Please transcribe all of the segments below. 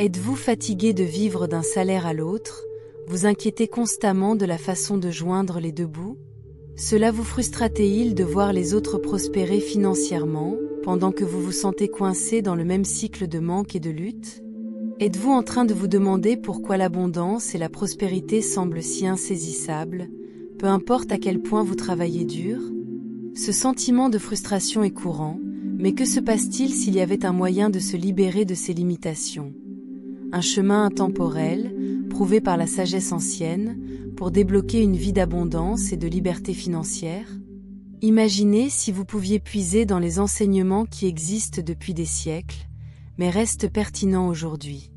Êtes-vous fatigué de vivre d'un salaire à l'autre? Vous inquiétez constamment de la façon de joindre les deux bouts? Cela vous frustre-t-il de voir les autres prospérer financièrement, pendant que vous vous sentez coincé dans le même cycle de manque et de lutte? Êtes-vous en train de vous demander pourquoi l'abondance et la prospérité semblent si insaisissables, peu importe à quel point vous travaillez dur? Ce sentiment de frustration est courant, mais que se passe-t-il s'il y avait un moyen de se libérer de ces limitations? Un chemin intemporel, prouvé par la sagesse ancienne, pour débloquer une vie d'abondance et de liberté financière? Imaginez si vous pouviez puiser dans les enseignements qui existent depuis des siècles, mais restent pertinents aujourd'hui.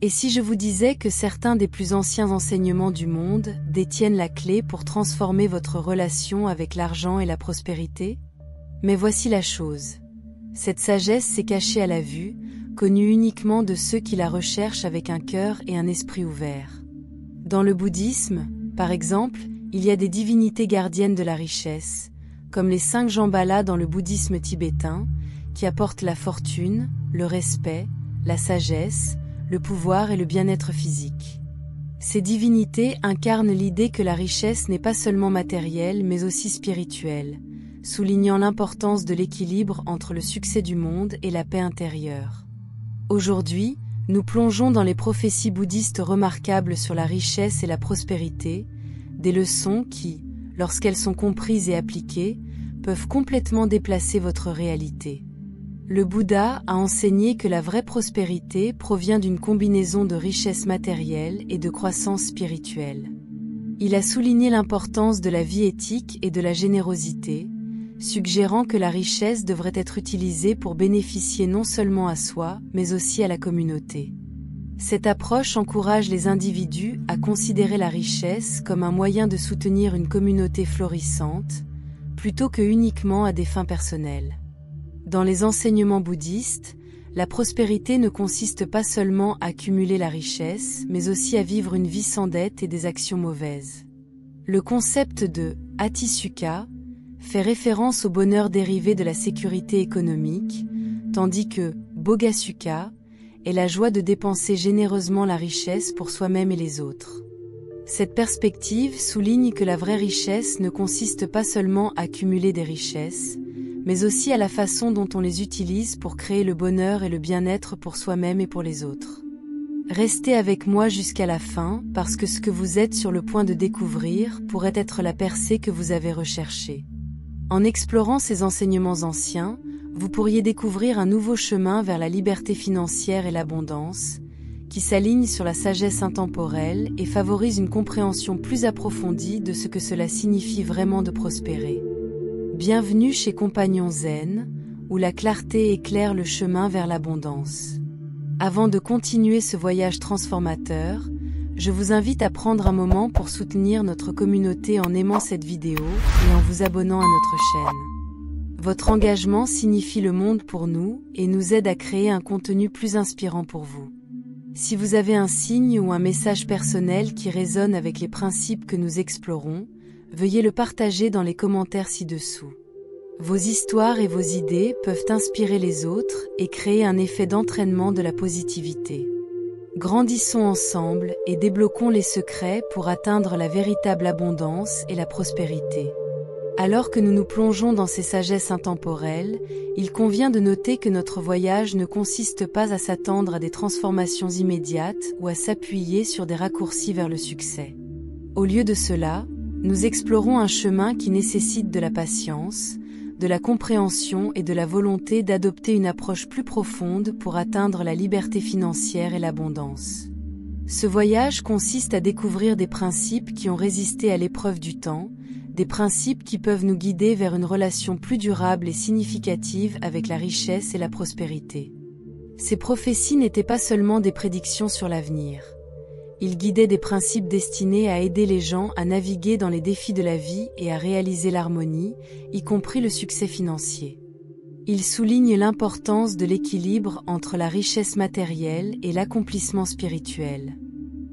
Et si je vous disais que certains des plus anciens enseignements du monde détiennent la clé pour transformer votre relation avec l'argent et la prospérité? Mais voici la chose. Cette sagesse s'est cachée à la vue, connue uniquement de ceux qui la recherchent avec un cœur et un esprit ouverts. Dans le bouddhisme, par exemple, il y a des divinités gardiennes de la richesse, comme les 5 Shambhala dans le bouddhisme tibétain, qui apportent la fortune, le respect, la sagesse, le pouvoir et le bien-être physique. Ces divinités incarnent l'idée que la richesse n'est pas seulement matérielle mais aussi spirituelle, soulignant l'importance de l'équilibre entre le succès du monde et la paix intérieure. Aujourd'hui, nous plongeons dans les prophéties bouddhistes remarquables sur la richesse et la prospérité, des leçons qui, lorsqu'elles sont comprises et appliquées, peuvent complètement déplacer votre réalité. Le Bouddha a enseigné que la vraie prospérité provient d'une combinaison de richesse matérielle et de croissance spirituelle. Il a souligné l'importance de la vie éthique et de la générosité, suggérant que la richesse devrait être utilisée pour bénéficier non seulement à soi, mais aussi à la communauté. Cette approche encourage les individus à considérer la richesse comme un moyen de soutenir une communauté florissante, plutôt que uniquement à des fins personnelles. Dans les enseignements bouddhistes, la prospérité ne consiste pas seulement à accumuler la richesse, mais aussi à vivre une vie sans dette et des actions mauvaises. Le concept de « Ati-sukha » fait référence au bonheur dérivé de la sécurité économique, tandis que « Boga-sukha » est la joie de dépenser généreusement la richesse pour soi-même et les autres. Cette perspective souligne que la vraie richesse ne consiste pas seulement à accumuler des richesses, mais aussi à la façon dont on les utilise pour créer le bonheur et le bien-être pour soi-même et pour les autres. Restez avec moi jusqu'à la fin, parce que ce que vous êtes sur le point de découvrir pourrait être la percée que vous avez recherchée. En explorant ces enseignements anciens, vous pourriez découvrir un nouveau chemin vers la liberté financière et l'abondance, qui s'aligne sur la sagesse intemporelle et favorise une compréhension plus approfondie de ce que cela signifie vraiment de prospérer. Bienvenue chez Compagnons Zen, où la clarté éclaire le chemin vers l'abondance. Avant de continuer ce voyage transformateur, je vous invite à prendre un moment pour soutenir notre communauté en aimant cette vidéo et en vous abonnant à notre chaîne. Votre engagement signifie le monde pour nous et nous aide à créer un contenu plus inspirant pour vous. Si vous avez un signe ou un message personnel qui résonne avec les principes que nous explorons, veuillez le partager dans les commentaires ci-dessous. Vos histoires et vos idées peuvent inspirer les autres et créer un effet d'entraînement de la positivité. Grandissons ensemble et débloquons les secrets pour atteindre la véritable abondance et la prospérité. Alors que nous nous plongeons dans ces sagesses intemporelles, il convient de noter que notre voyage ne consiste pas à s'attendre à des transformations immédiates ou à s'appuyer sur des raccourcis vers le succès. Au lieu de cela, nous explorons un chemin qui nécessite de la patience, de la compréhension et de la volonté d'adopter une approche plus profonde pour atteindre la liberté financière et l'abondance. Ce voyage consiste à découvrir des principes qui ont résisté à l'épreuve du temps, des principes qui peuvent nous guider vers une relation plus durable et significative avec la richesse et la prospérité. Ces prophéties n'étaient pas seulement des prédictions sur l'avenir. Ils guidaient des principes destinés à aider les gens à naviguer dans les défis de la vie et à réaliser l'harmonie, y compris le succès financier. Ils soulignent l'importance de l'équilibre entre la richesse matérielle et l'accomplissement spirituel.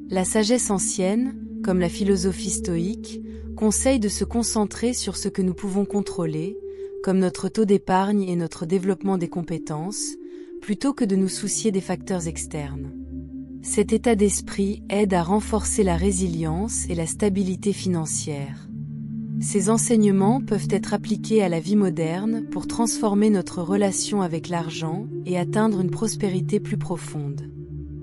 La sagesse ancienne, comme la philosophie stoïque, conseille de se concentrer sur ce que nous pouvons contrôler, comme notre taux d'épargne et notre développement des compétences, plutôt que de nous soucier des facteurs externes. Cet état d'esprit aide à renforcer la résilience et la stabilité financière. Ces enseignements peuvent être appliqués à la vie moderne pour transformer notre relation avec l'argent et atteindre une prospérité plus profonde.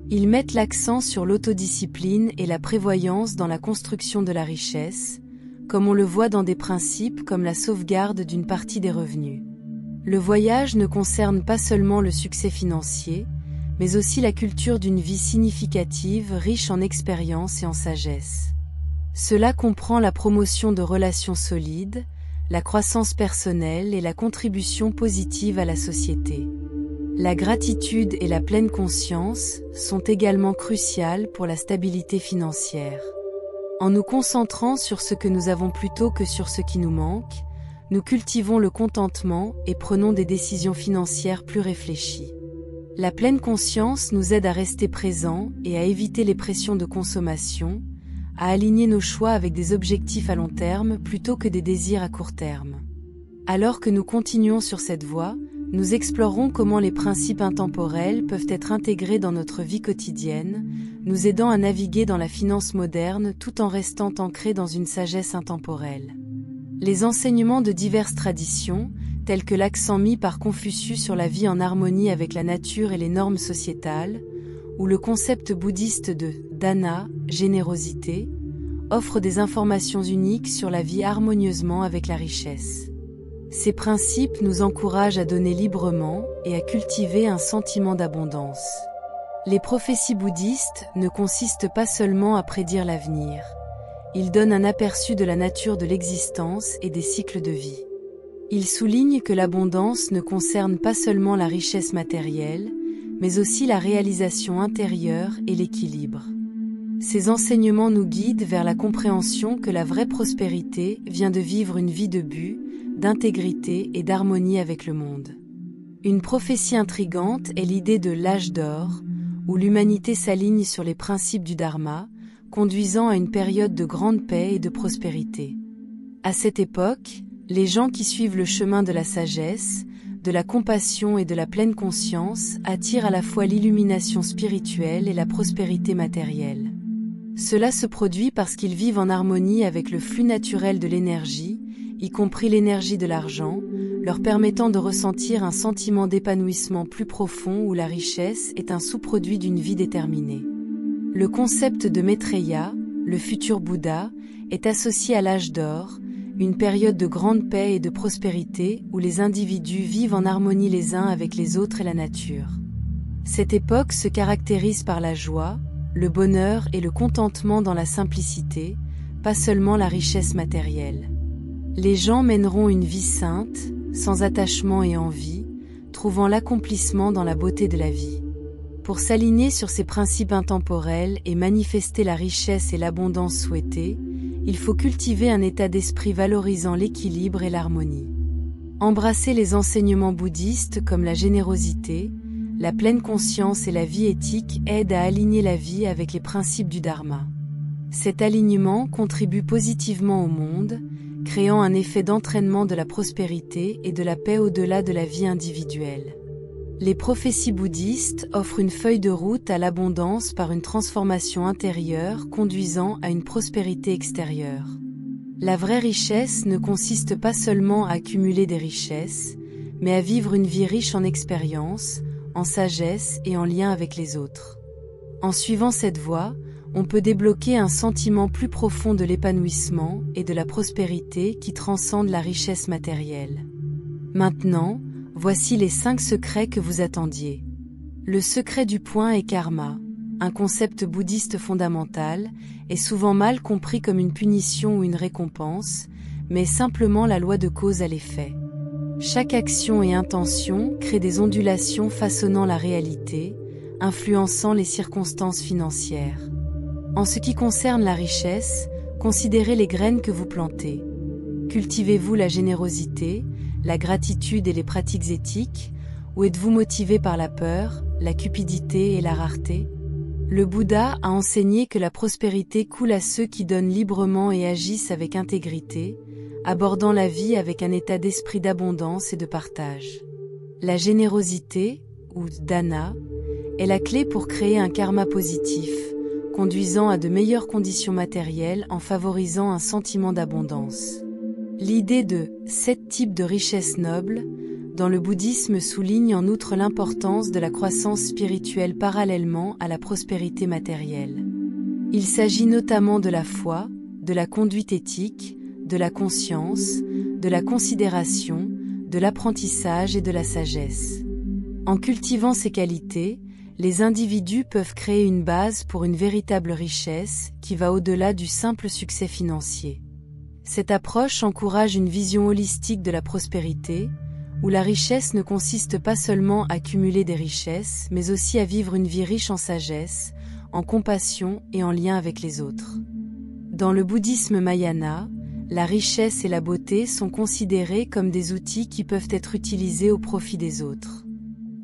Ils mettent l'accent sur l'autodiscipline et la prévoyance dans la construction de la richesse, comme on le voit dans des principes comme la sauvegarde d'une partie des revenus. Le voyage ne concerne pas seulement le succès financier, mais aussi la culture d'une vie significative riche en expérience et en sagesse. Cela comprend la promotion de relations solides, la croissance personnelle et la contribution positive à la société. La gratitude et la pleine conscience sont également cruciales pour la stabilité financière. En nous concentrant sur ce que nous avons plutôt que sur ce qui nous manque, nous cultivons le contentement et prenons des décisions financières plus réfléchies. La pleine conscience nous aide à rester présents et à éviter les pressions de consommation, à aligner nos choix avec des objectifs à long terme plutôt que des désirs à court terme. Alors que nous continuons sur cette voie, nous explorerons comment les principes intemporels peuvent être intégrés dans notre vie quotidienne, nous aidant à naviguer dans la finance moderne tout en restant ancrés dans une sagesse intemporelle. Les enseignements de diverses traditions, tels que l'accent mis par Confucius sur la vie en harmonie avec la nature et les normes sociétales, ou le concept bouddhiste de dana, générosité, offrent des informations uniques sur la vie harmonieusement avec la richesse. Ces principes nous encouragent à donner librement et à cultiver un sentiment d'abondance. Les prophéties bouddhistes ne consistent pas seulement à prédire l'avenir. Ils donnent un aperçu de la nature de l'existence et des cycles de vie. Ils soulignent que l'abondance ne concerne pas seulement la richesse matérielle, mais aussi la réalisation intérieure et l'équilibre. Ces enseignements nous guident vers la compréhension que la vraie prospérité vient de vivre une vie de but, d'intégrité et d'harmonie avec le monde. Une prophétie intrigante est l'idée de l'âge d'or, où l'humanité s'aligne sur les principes du Dharma, conduisant à une période de grande paix et de prospérité. À cette époque, les gens qui suivent le chemin de la sagesse, de la compassion et de la pleine conscience attirent à la fois l'illumination spirituelle et la prospérité matérielle. Cela se produit parce qu'ils vivent en harmonie avec le flux naturel de l'énergie, y compris l'énergie de l'argent, leur permettant de ressentir un sentiment d'épanouissement plus profond où la richesse est un sous-produit d'une vie déterminée. Le concept de Maitreya, le futur Bouddha, est associé à l'âge d'or, une période de grande paix et de prospérité où les individus vivent en harmonie les uns avec les autres et la nature. Cette époque se caractérise par la joie, le bonheur et le contentement dans la simplicité, pas seulement la richesse matérielle. Les gens mèneront une vie sainte, sans attachement et envie, trouvant l'accomplissement dans la beauté de la vie. Pour s'aligner sur ces principes intemporels et manifester la richesse et l'abondance souhaitées, il faut cultiver un état d'esprit valorisant l'équilibre et l'harmonie. Embrasser les enseignements bouddhistes comme la générosité, la pleine conscience et la vie éthique aident à aligner la vie avec les principes du Dharma. Cet alignement contribue positivement au monde, créant un effet d'entraînement de la prospérité et de la paix au-delà de la vie individuelle. Les prophéties bouddhistes offrent une feuille de route à l'abondance par une transformation intérieure conduisant à une prospérité extérieure. La vraie richesse ne consiste pas seulement à accumuler des richesses, mais à vivre une vie riche en expérience, en sagesse et en lien avec les autres. En suivant cette voie, on peut débloquer un sentiment plus profond de l'épanouissement et de la prospérité qui transcende la richesse matérielle. Maintenant, voici les 5 secrets que vous attendiez. Le secret du point est karma, un concept bouddhiste fondamental, est souvent mal compris comme une punition ou une récompense, mais simplement la loi de cause à l'effet. Chaque action et intention crée des ondulations façonnant la réalité, influençant les circonstances financières. En ce qui concerne la richesse, considérez les graines que vous plantez. Cultivez-vous la générosité, la gratitude et les pratiques éthiques, ou êtes-vous motivé par la peur, la cupidité et la rareté? Le Bouddha a enseigné que la prospérité coule à ceux qui donnent librement et agissent avec intégrité, abordant la vie avec un état d'esprit d'abondance et de partage. La générosité, ou dana, est la clé pour créer un karma positif, conduisant à de meilleures conditions matérielles en favorisant un sentiment d'abondance. L'idée de 7 types de richesses nobles dans le bouddhisme souligne en outre l'importance de la croissance spirituelle parallèlement à la prospérité matérielle. Il s'agit notamment de la foi, de la conduite éthique, de la conscience, de la considération, de l'apprentissage et de la sagesse. En cultivant ces qualités, les individus peuvent créer une base pour une véritable richesse qui va au-delà du simple succès financier. Cette approche encourage une vision holistique de la prospérité, où la richesse ne consiste pas seulement à cumuler des richesses, mais aussi à vivre une vie riche en sagesse, en compassion et en lien avec les autres. Dans le bouddhisme Mahayana, la richesse et la beauté sont considérés comme des outils qui peuvent être utilisés au profit des autres.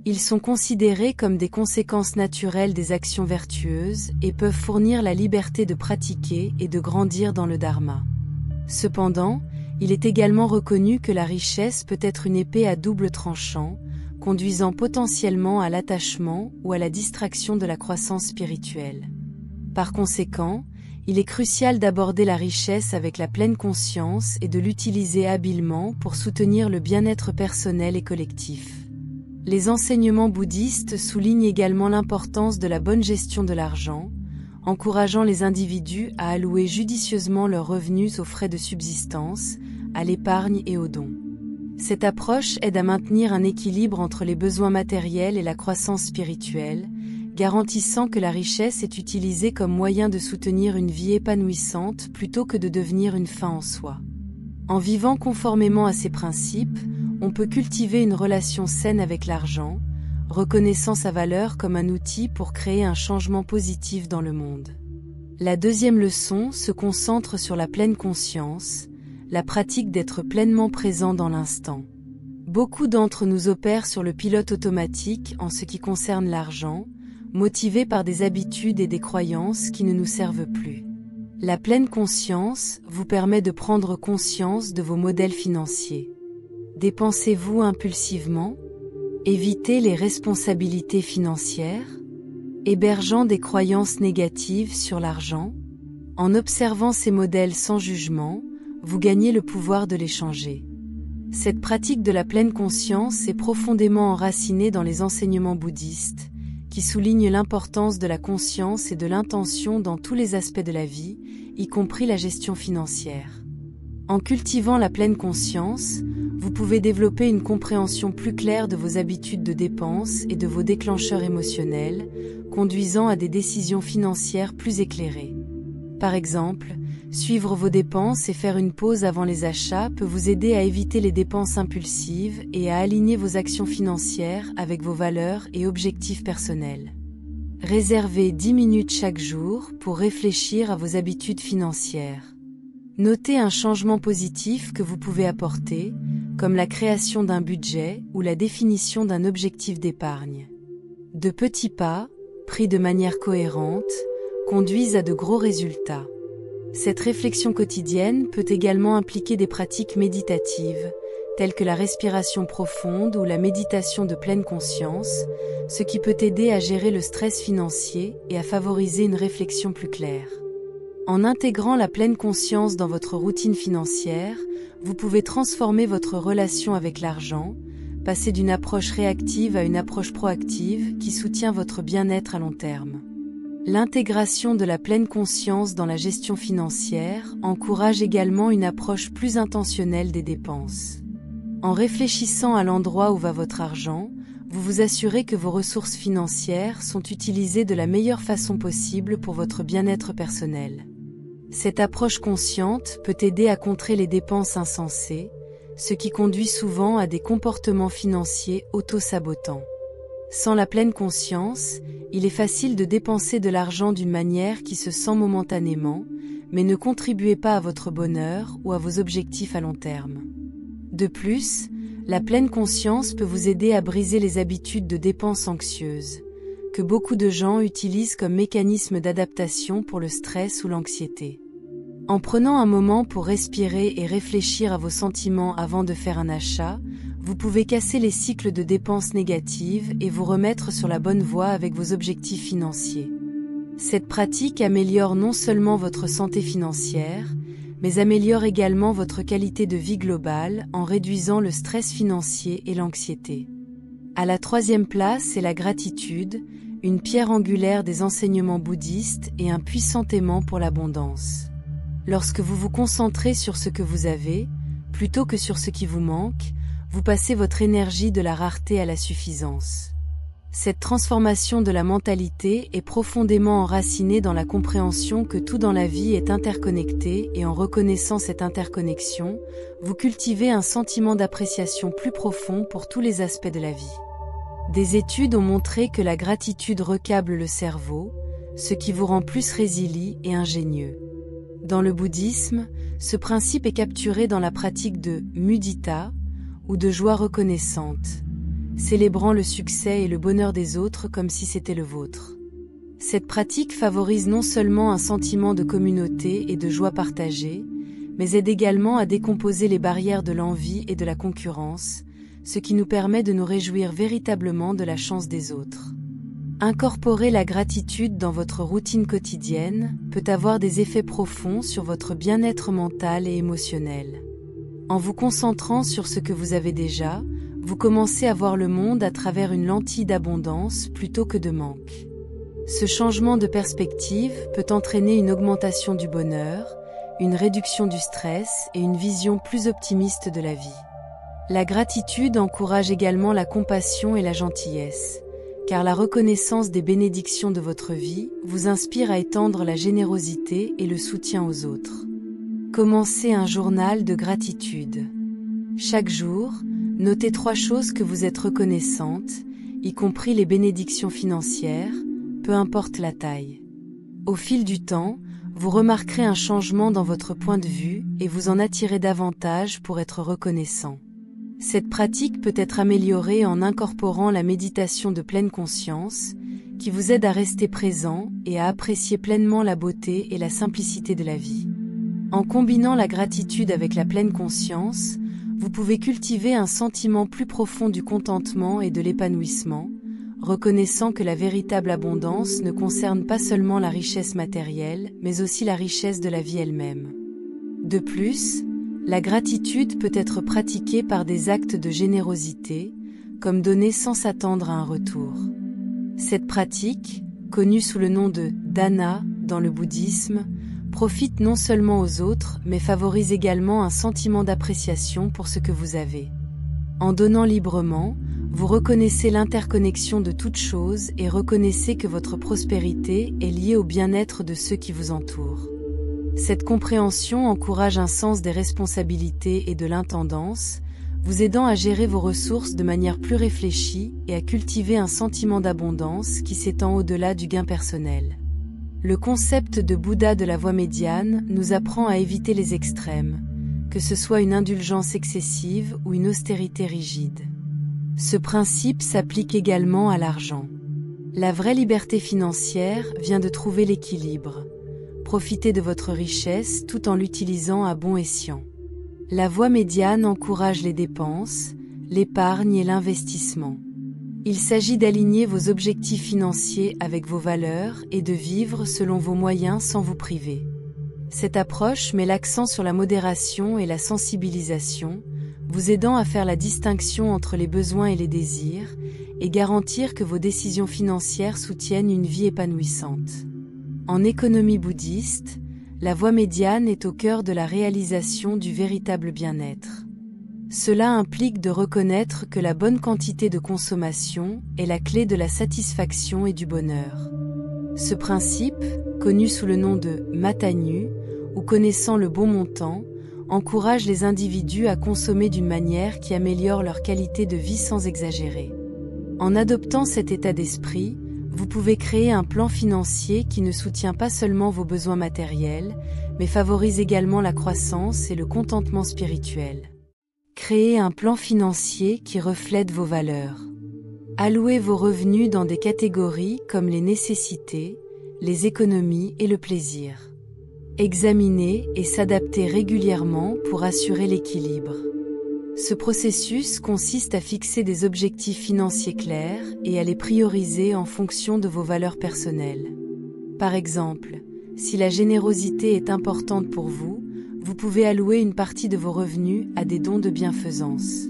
Ils sont considérés comme des conséquences naturelles des actions vertueuses et peuvent fournir la liberté de pratiquer et de grandir dans le dharma. Cependant, il est également reconnu que la richesse peut être une épée à double tranchant, conduisant potentiellement à l'attachement ou à la distraction de la croissance spirituelle. Par conséquent, il est crucial d'aborder la richesse avec la pleine conscience et de l'utiliser habilement pour soutenir le bien-être personnel et collectif. Les enseignements bouddhistes soulignent également l'importance de la bonne gestion de l'argent, encourageant les individus à allouer judicieusement leurs revenus aux frais de subsistance, à l'épargne et aux dons. Cette approche aide à maintenir un équilibre entre les besoins matériels et la croissance spirituelle, garantissant que la richesse est utilisée comme moyen de soutenir une vie épanouissante plutôt que de devenir une fin en soi. En vivant conformément à ces principes, on peut cultiver une relation saine avec l'argent, reconnaissant sa valeur comme un outil pour créer un changement positif dans le monde. La deuxième leçon se concentre sur la pleine conscience, la pratique d'être pleinement présent dans l'instant. Beaucoup d'entre nous opèrent sur le pilote automatique en ce qui concerne l'argent, motivés par des habitudes et des croyances qui ne nous servent plus. La pleine conscience vous permet de prendre conscience de vos modèles financiers. Dépensez-vous impulsivement ? Évitez les responsabilités financières, hébergeant des croyances négatives sur l'argent. En observant ces modèles sans jugement, vous gagnez le pouvoir de les changer. Cette pratique de la pleine conscience est profondément enracinée dans les enseignements bouddhistes, qui soulignent l'importance de la conscience et de l'intention dans tous les aspects de la vie, y compris la gestion financière. En cultivant la pleine conscience, vous pouvez développer une compréhension plus claire de vos habitudes de dépenses et de vos déclencheurs émotionnels, conduisant à des décisions financières plus éclairées. Par exemple, suivre vos dépenses et faire une pause avant les achats peut vous aider à éviter les dépenses impulsives et à aligner vos actions financières avec vos valeurs et objectifs personnels. Réservez 10 minutes chaque jour pour réfléchir à vos habitudes financières. Notez un changement positif que vous pouvez apporter, comme la création d'un budget ou la définition d'un objectif d'épargne. De petits pas, pris de manière cohérente, conduisent à de gros résultats. Cette réflexion quotidienne peut également impliquer des pratiques méditatives, telles que la respiration profonde ou la méditation de pleine conscience, ce qui peut aider à gérer le stress financier et à favoriser une réflexion plus claire. En intégrant la pleine conscience dans votre routine financière, vous pouvez transformer votre relation avec l'argent, passer d'une approche réactive à une approche proactive qui soutient votre bien-être à long terme. L'intégration de la pleine conscience dans la gestion financière encourage également une approche plus intentionnelle des dépenses. En réfléchissant à l'endroit où va votre argent, vous vous assurez que vos ressources financières sont utilisées de la meilleure façon possible pour votre bien-être personnel. Cette approche consciente peut aider à contrer les dépenses insensées, ce qui conduit souvent à des comportements financiers auto-sabotants. Sans la pleine conscience, il est facile de dépenser de l'argent d'une manière qui se sent momentanément, mais ne contribuez pas à votre bonheur ou à vos objectifs à long terme. De plus, la pleine conscience peut vous aider à briser les habitudes de dépenses anxieuses, que beaucoup de gens utilisent comme mécanisme d'adaptation pour le stress ou l'anxiété. En prenant un moment pour respirer et réfléchir à vos sentiments avant de faire un achat, Vous pouvez casser les cycles de dépenses négatives et vous remettre sur la bonne voie avec vos objectifs financiers. Cette pratique améliore non seulement votre santé financière, mais améliore également votre qualité de vie globale en réduisant le stress financier et l'anxiété. À la troisième place est la gratitude, une pierre angulaire des enseignements bouddhistes et un puissant aimant pour l'abondance. Lorsque vous vous concentrez sur ce que vous avez, plutôt que sur ce qui vous manque, vous passez votre énergie de la rareté à la suffisance. Cette transformation de la mentalité est profondément enracinée dans la compréhension que tout dans la vie est interconnecté et en reconnaissant cette interconnexion, vous cultivez un sentiment d'appréciation plus profond pour tous les aspects de la vie. Des études ont montré que la gratitude recable le cerveau, ce qui vous rend plus résilient et ingénieux. Dans le bouddhisme, ce principe est capturé dans la pratique de mudita, ou de joie reconnaissante, célébrant le succès et le bonheur des autres comme si c'était le vôtre. Cette pratique favorise non seulement un sentiment de communauté et de joie partagée, mais aide également à décomposer les barrières de l'envie et de la concurrence, ce qui nous permet de nous réjouir véritablement de la chance des autres. Incorporer la gratitude dans votre routine quotidienne peut avoir des effets profonds sur votre bien-être mental et émotionnel. En vous concentrant sur ce que vous avez déjà, vous commencez à voir le monde à travers une lentille d'abondance plutôt que de manque. Ce changement de perspective peut entraîner une augmentation du bonheur, une réduction du stress et une vision plus optimiste de la vie. La gratitude encourage également la compassion et la gentillesse, car la reconnaissance des bénédictions de votre vie vous inspire à étendre la générosité et le soutien aux autres. Commencez un journal de gratitude. Chaque jour, notez 3 choses que vous êtes reconnaissante, y compris les bénédictions financières, peu importe la taille. Au fil du temps, vous remarquerez un changement dans votre point de vue et vous en attirez davantage pour être reconnaissant. Cette pratique peut être améliorée en incorporant la méditation de pleine conscience, qui vous aide à rester présent et à apprécier pleinement la beauté et la simplicité de la vie. En combinant la gratitude avec la pleine conscience, vous pouvez cultiver un sentiment plus profond du contentement et de l'épanouissement, reconnaissant que la véritable abondance ne concerne pas seulement la richesse matérielle, mais aussi la richesse de la vie elle-même. De plus, la gratitude peut être pratiquée par des actes de générosité, comme donner sans s'attendre à un retour. Cette pratique, connue sous le nom de dana dans le bouddhisme, profite non seulement aux autres, mais favorise également un sentiment d'appréciation pour ce que vous avez. En donnant librement, vous reconnaissez l'interconnexion de toutes choses et reconnaissez que votre prospérité est liée au bien-être de ceux qui vous entourent. Cette compréhension encourage un sens des responsabilités et de l'intendance, vous aidant à gérer vos ressources de manière plus réfléchie et à cultiver un sentiment d'abondance qui s'étend au-delà du gain personnel. Le concept de Bouddha de la voie médiane nous apprend à éviter les extrêmes, que ce soit une indulgence excessive ou une austérité rigide. Ce principe s'applique également à l'argent. La vraie liberté financière vient de trouver l'équilibre. Profitez de votre richesse tout en l'utilisant à bon escient. La voie médiane encourage les dépenses, l'épargne et l'investissement. Il s'agit d'aligner vos objectifs financiers avec vos valeurs et de vivre selon vos moyens sans vous priver. Cette approche met l'accent sur la modération et la sensibilisation, vous aidant à faire la distinction entre les besoins et les désirs, et garantir que vos décisions financières soutiennent une vie épanouissante. En économie bouddhiste, la voie médiane est au cœur de la réalisation du véritable bien-être. Cela implique de reconnaître que la bonne quantité de consommation est la clé de la satisfaction et du bonheur. Ce principe, connu sous le nom de Matanyu, ou connaissant le bon montant, encourage les individus à consommer d'une manière qui améliore leur qualité de vie sans exagérer. En adoptant cet état d'esprit, vous pouvez créer un plan financier qui ne soutient pas seulement vos besoins matériels, mais favorise également la croissance et le contentement spirituel. Créez un plan financier qui reflète vos valeurs. Allouez vos revenus dans des catégories comme les nécessités, les économies et le plaisir. Examinez et s'adaptez régulièrement pour assurer l'équilibre. Ce processus consiste à fixer des objectifs financiers clairs et à les prioriser en fonction de vos valeurs personnelles. Par exemple, si la générosité est importante pour vous, vous pouvez allouer une partie de vos revenus à des dons de bienfaisance.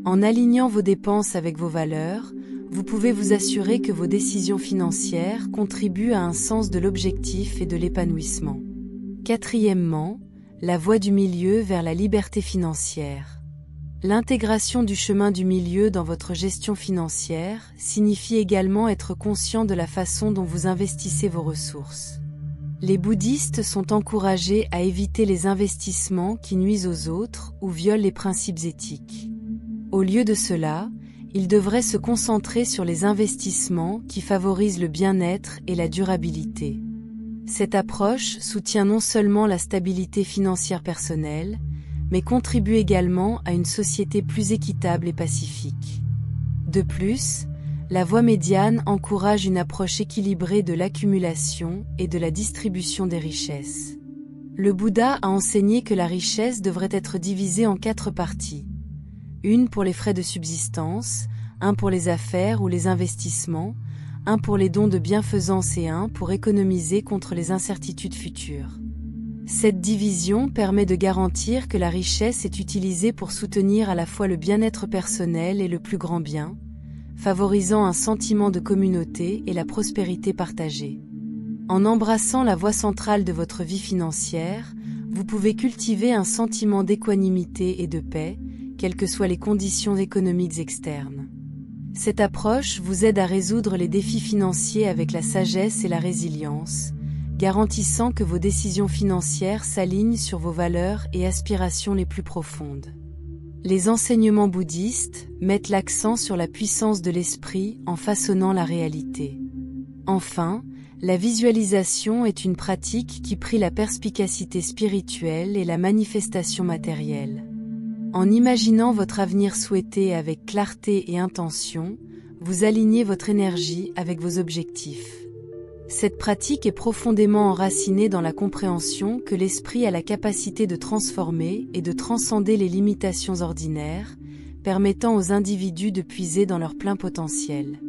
En alignant vos dépenses avec vos valeurs, vous pouvez vous assurer que vos décisions financières contribuent à un sens de l'objectif et de l'épanouissement. Quatrièmement, la voie du milieu vers la liberté financière. L'intégration du chemin du milieu dans votre gestion financière signifie également être conscient de la façon dont vous investissez vos ressources. Les bouddhistes sont encouragés à éviter les investissements qui nuisent aux autres ou violent les principes éthiques. Au lieu de cela, ils devraient se concentrer sur les investissements qui favorisent le bien-être et la durabilité. Cette approche soutient non seulement la stabilité financière personnelle, mais contribue également à une société plus équitable et pacifique. De plus, la voie médiane encourage une approche équilibrée de l'accumulation et de la distribution des richesses. Le Bouddha a enseigné que la richesse devrait être divisée en 4 parties. Une pour les frais de subsistance, un pour les affaires ou les investissements, un pour les dons de bienfaisance et un pour économiser contre les incertitudes futures. Cette division permet de garantir que la richesse est utilisée pour soutenir à la fois le bien-être personnel et le plus grand bien, favorisant un sentiment de communauté et la prospérité partagée. En embrassant la voie centrale de votre vie financière, vous pouvez cultiver un sentiment d'équanimité et de paix, quelles que soient les conditions économiques externes. Cette approche vous aide à résoudre les défis financiers avec la sagesse et la résilience, garantissant que vos décisions financières s'alignent sur vos valeurs et aspirations les plus profondes. Les enseignements bouddhistes mettent l'accent sur la puissance de l'esprit en façonnant la réalité. Enfin, la visualisation est une pratique qui prie la perspicacité spirituelle et la manifestation matérielle. En imaginant votre avenir souhaité avec clarté et intention, vous alignez votre énergie avec vos objectifs. Cette pratique est profondément enracinée dans la compréhension que l'esprit a la capacité de transformer et de transcender les limitations ordinaires, permettant aux individus de puiser dans leur plein potentiel.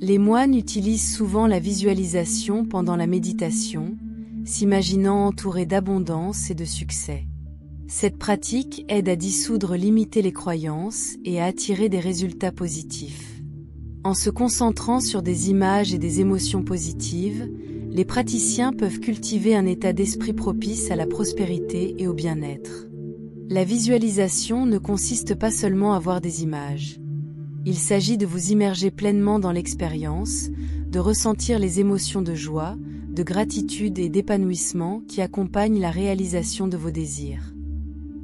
Les moines utilisent souvent la visualisation pendant la méditation, s'imaginant entourés d'abondance et de succès. Cette pratique aide à dissoudre, limiter les croyances et à attirer des résultats positifs. En se concentrant sur des images et des émotions positives, les praticiens peuvent cultiver un état d'esprit propice à la prospérité et au bien-être. La visualisation ne consiste pas seulement à voir des images. Il s'agit de vous immerger pleinement dans l'expérience, de ressentir les émotions de joie, de gratitude et d'épanouissement qui accompagnent la réalisation de vos désirs.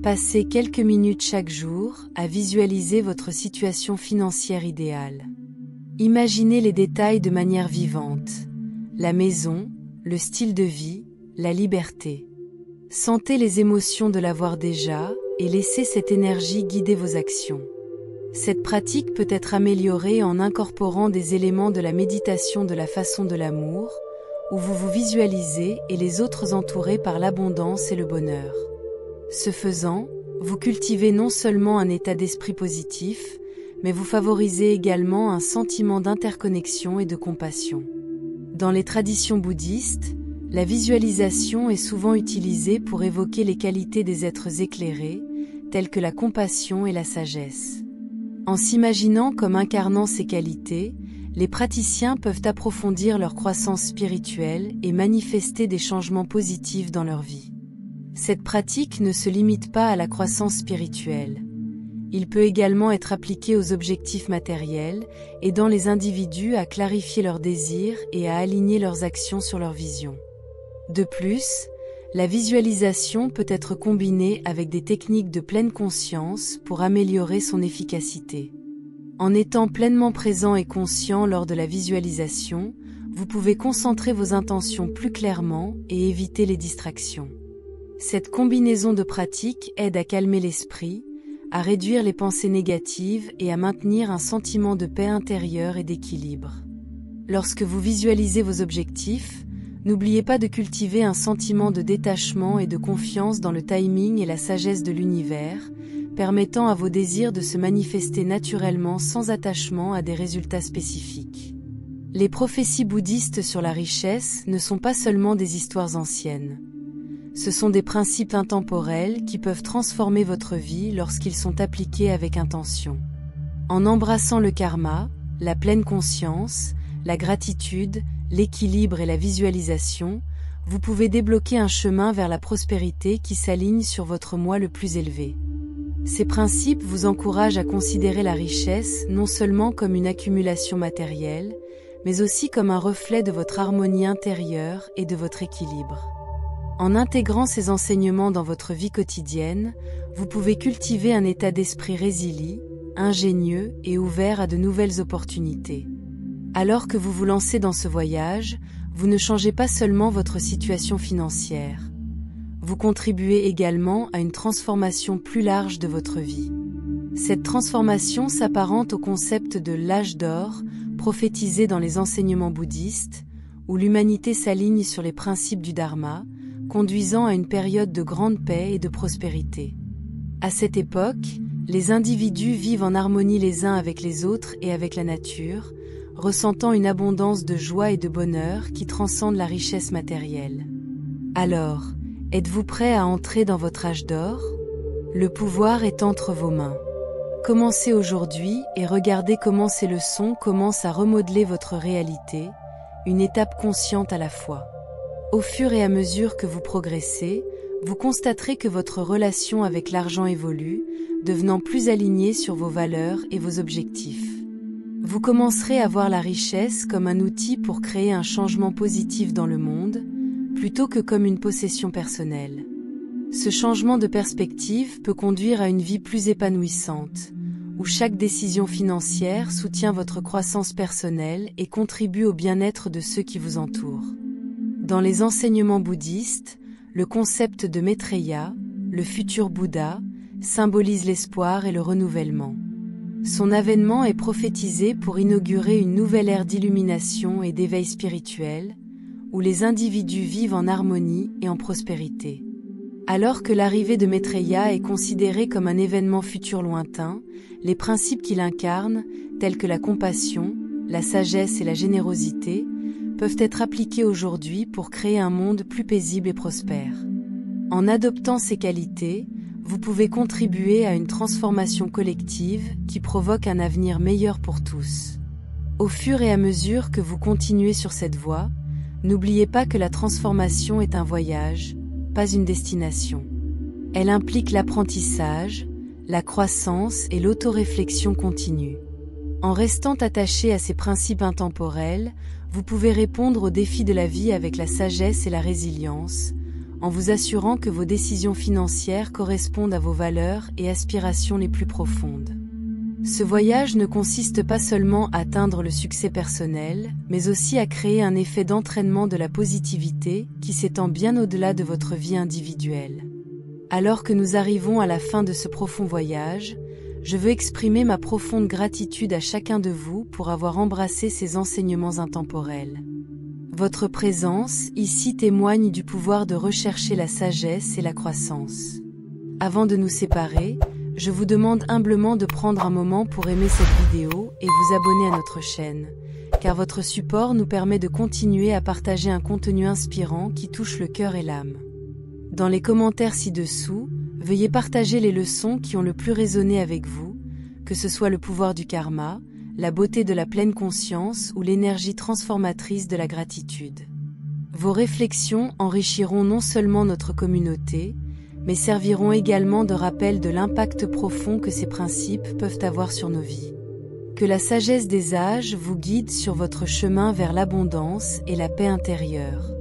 Passez quelques minutes chaque jour à visualiser votre situation financière idéale. Imaginez les détails de manière vivante. La maison, le style de vie, la liberté. Sentez les émotions de l'avoir déjà et laissez cette énergie guider vos actions. Cette pratique peut être améliorée en incorporant des éléments de la méditation de la façon de l'amour, où vous vous visualisez et les autres entourés par l'abondance et le bonheur. Ce faisant, vous cultivez non seulement un état d'esprit positif, mais vous favorisez également un sentiment d'interconnexion et de compassion. Dans les traditions bouddhistes, la visualisation est souvent utilisée pour évoquer les qualités des êtres éclairés, telles que la compassion et la sagesse. En s'imaginant comme incarnant ces qualités, les praticiens peuvent approfondir leur croissance spirituelle et manifester des changements positifs dans leur vie. Cette pratique ne se limite pas à la croissance spirituelle. Il peut également être appliqué aux objectifs matériels, aidant les individus à clarifier leurs désirs et à aligner leurs actions sur leur vision. De plus, la visualisation peut être combinée avec des techniques de pleine conscience pour améliorer son efficacité. En étant pleinement présent et conscient lors de la visualisation, vous pouvez concentrer vos intentions plus clairement et éviter les distractions. Cette combinaison de pratiques aide à calmer l'esprit, à réduire les pensées négatives et à maintenir un sentiment de paix intérieure et d'équilibre. Lorsque vous visualisez vos objectifs, n'oubliez pas de cultiver un sentiment de détachement et de confiance dans le timing et la sagesse de l'univers, permettant à vos désirs de se manifester naturellement sans attachement à des résultats spécifiques. Les prophéties bouddhistes sur la richesse ne sont pas seulement des histoires anciennes. Ce sont des principes intemporels qui peuvent transformer votre vie lorsqu'ils sont appliqués avec intention. En embrassant le karma, la pleine conscience, la gratitude, l'équilibre et la visualisation, vous pouvez débloquer un chemin vers la prospérité qui s'aligne sur votre moi le plus élevé. Ces principes vous encouragent à considérer la richesse non seulement comme une accumulation matérielle, mais aussi comme un reflet de votre harmonie intérieure et de votre équilibre. En intégrant ces enseignements dans votre vie quotidienne, vous pouvez cultiver un état d'esprit résilient, ingénieux et ouvert à de nouvelles opportunités. Alors que vous vous lancez dans ce voyage, vous ne changez pas seulement votre situation financière. Vous contribuez également à une transformation plus large de votre vie. Cette transformation s'apparente au concept de l'âge d'or, prophétisé dans les enseignements bouddhistes, où l'humanité s'aligne sur les principes du Dharma, conduisant à une période de grande paix et de prospérité. À cette époque, les individus vivent en harmonie les uns avec les autres et avec la nature, ressentant une abondance de joie et de bonheur qui transcende la richesse matérielle. Alors, êtes-vous prêt à entrer dans votre âge d'or? Le pouvoir est entre vos mains. Commencez aujourd'hui et regardez comment ces leçons commencent à remodeler votre réalité, une étape consciente à la fois. Au fur et à mesure que vous progressez, vous constaterez que votre relation avec l'argent évolue, devenant plus alignée sur vos valeurs et vos objectifs. Vous commencerez à voir la richesse comme un outil pour créer un changement positif dans le monde, plutôt que comme une possession personnelle. Ce changement de perspective peut conduire à une vie plus épanouissante, où chaque décision financière soutient votre croissance personnelle et contribue au bien-être de ceux qui vous entourent. Dans les enseignements bouddhistes, le concept de Maitreya, le futur Bouddha, symbolise l'espoir et le renouvellement. Son avènement est prophétisé pour inaugurer une nouvelle ère d'illumination et d'éveil spirituel, où les individus vivent en harmonie et en prospérité. Alors que l'arrivée de Maitreya est considérée comme un événement futur lointain, les principes qu'il incarne, tels que la compassion, la sagesse et la générosité, peuvent être appliqués aujourd'hui pour créer un monde plus paisible et prospère. En adoptant ces qualités, vous pouvez contribuer à une transformation collective qui provoque un avenir meilleur pour tous. Au fur et à mesure que vous continuez sur cette voie, n'oubliez pas que la transformation est un voyage, pas une destination. Elle implique l'apprentissage, la croissance et l'autoréflexion continue. En restant attaché à ces principes intemporels, vous pouvez répondre aux défis de la vie avec la sagesse et la résilience, en vous assurant que vos décisions financières correspondent à vos valeurs et aspirations les plus profondes. Ce voyage ne consiste pas seulement à atteindre le succès personnel, mais aussi à créer un effet d'entraînement de la positivité qui s'étend bien au-delà de votre vie individuelle. Alors que nous arrivons à la fin de ce profond voyage, je veux exprimer ma profonde gratitude à chacun de vous pour avoir embrassé ces enseignements intemporels. Votre présence ici témoigne du pouvoir de rechercher la sagesse et la croissance. Avant de nous séparer, je vous demande humblement de prendre un moment pour aimer cette vidéo et vous abonner à notre chaîne, car votre support nous permet de continuer à partager un contenu inspirant qui touche le cœur et l'âme. Dans les commentaires ci-dessous, veuillez partager les leçons qui ont le plus résonné avec vous, que ce soit le pouvoir du karma, la beauté de la pleine conscience ou l'énergie transformatrice de la gratitude. Vos réflexions enrichiront non seulement notre communauté, mais serviront également de rappel de l'impact profond que ces principes peuvent avoir sur nos vies. Que la sagesse des âges vous guide sur votre chemin vers l'abondance et la paix intérieure.